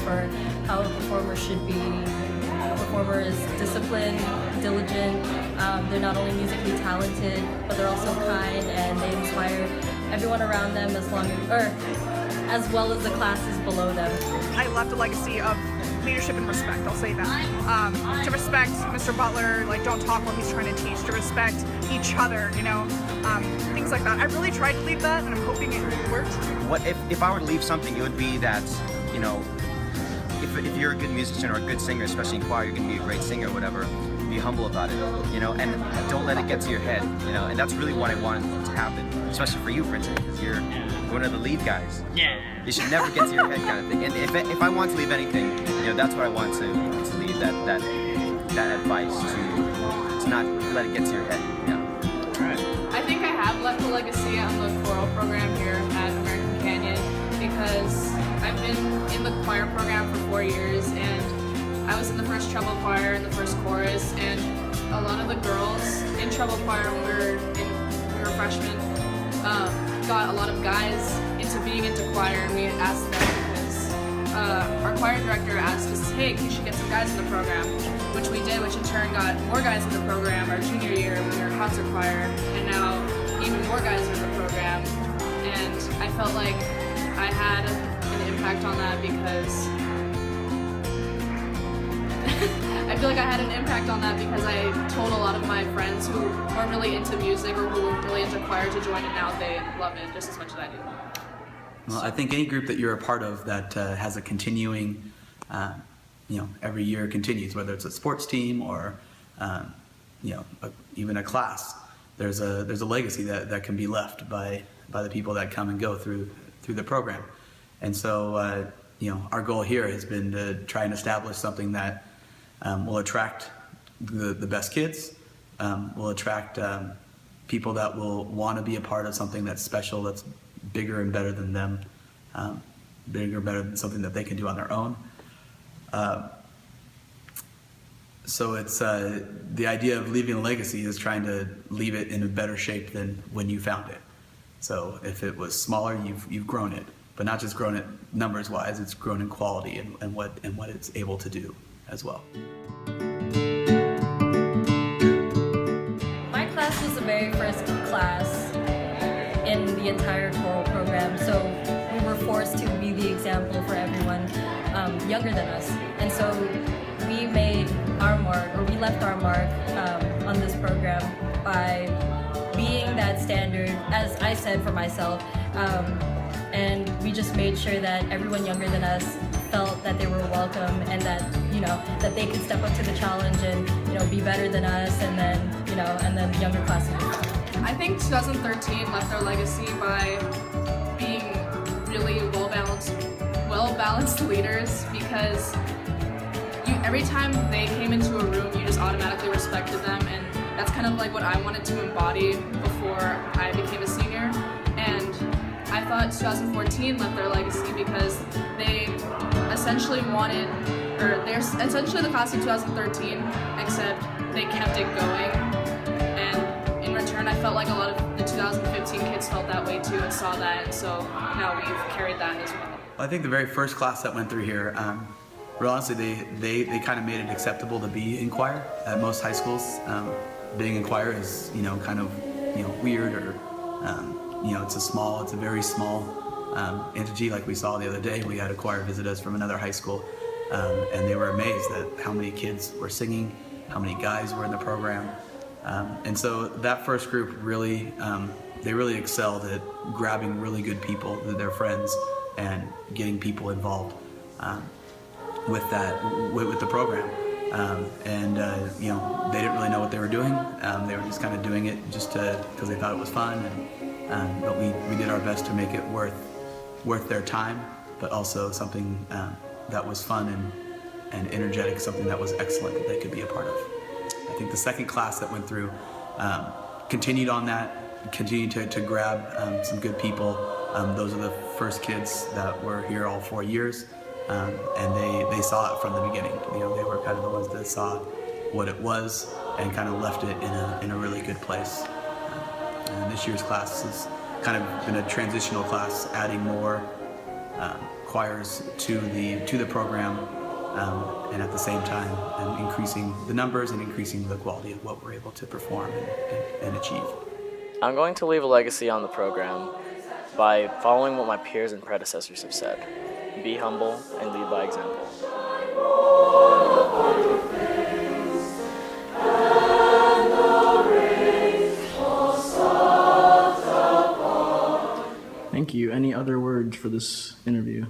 for how a performer should be. A performer is disciplined, diligent. They're not only musically talented, but they're also kind, and they inspire everyone around them as well as the classes below them. I left a legacy of leadership and respect, I'll say that. To respect Mr. Butler, like don't talk while he's trying to teach, to respect each other, things like that. I really tried to leave that, and I'm hoping it worked. What if I were to leave something, it would be that, if you're a good musician or a good singer, especially in choir, you're going to be a great singer or whatever, be humble about it, and don't let it get to your head, and that's really what I want to happen, especially for you, Prince, because you're one of the lead guys. Yeah. You should never get to your head kind of thing. And if I want to leave anything, that's what I want to leave, that advice to not let it get to your head. Yeah. All right. I think I have left a legacy on the choral program here at American Canyon because I've been in the choir program for 4 years, and I was in the first treble choir and the first chorus, and a lot of the girls in treble choir when we were freshmen got a lot of guys into being into choir, and we asked them because our choir director asked us, hey, you should get some guys in the program, which we did, which in turn got more guys in the program our junior year when we were concert choir, and now even more guys are in the program. And I felt like I had an impact on that because I feel like I had an impact on that because I told a lot of my friends who weren't really into music or who were really into choir to join, and now they love it just as much as I do. Well, I think any group that you're a part of that has a continuing, every year continues, whether it's a sports team or, even a class, there's a legacy that can be left by the people that come and go through the program. And so, our goal here has been to try and establish something that will attract the best kids, will attract people that will want to be a part of something that's special, that's bigger and better than them, bigger and better than something that they can do on their own. So it's the idea of leaving a legacy is trying to leave it in a better shape than when you found it. So if it was smaller, you've grown it, but not just grown it numbers wise, it's grown in quality and what it's able to do as well. My class was the very first class in the entire choral program, so we were forced to be the example for everyone younger than us. And so we made our mark, or we left our mark on this program by being that standard, as I said for myself, and we just made sure that everyone younger than us felt that they were welcome and that that they could step up to the challenge and be better than us, and then the younger classes would follow. I think 2013 left their legacy by being really well-balanced leaders, because every time they came into a room, you just automatically respected them, and that's kind of like what I wanted to embody before I became a senior. And I thought 2014 left their legacy because they essentially they're essentially the class of 2013, except they kept it going. And in return, I felt like a lot of the 2015 kids felt that way too and saw that, and so now we've carried that as well. I think the very first class that went through here, real honestly, they kind of made it acceptable to be in choir. At most high schools, being in choir is kind of weird, or it's a very small entity. Like we saw the other day, we had a choir visit us from another high school, and they were amazed at how many kids were singing, how many guys were in the program, and so that first group really excelled at grabbing really good people, their friends, and getting people involved with the program. They didn't really know what they were doing. They were just kind of doing it just because they thought it was fun. But we did our best to make it worth their time, but also something that was fun and energetic, something that was excellent that they could be a part of. I think the second class that went through continued on that, continued to grab some good people. Those are the first kids that were here all 4 years. And they saw it from the beginning. They were kind of the ones that saw what it was and kind of left it in a really good place. And this year's class has kind of been a transitional class, adding more choirs to the program, and at the same time increasing the numbers and increasing the quality of what we're able to perform and achieve. I'm going to leave a legacy on the program by following what my peers and predecessors have said. Be humble and lead by example. Thank you. Any other words for this interview?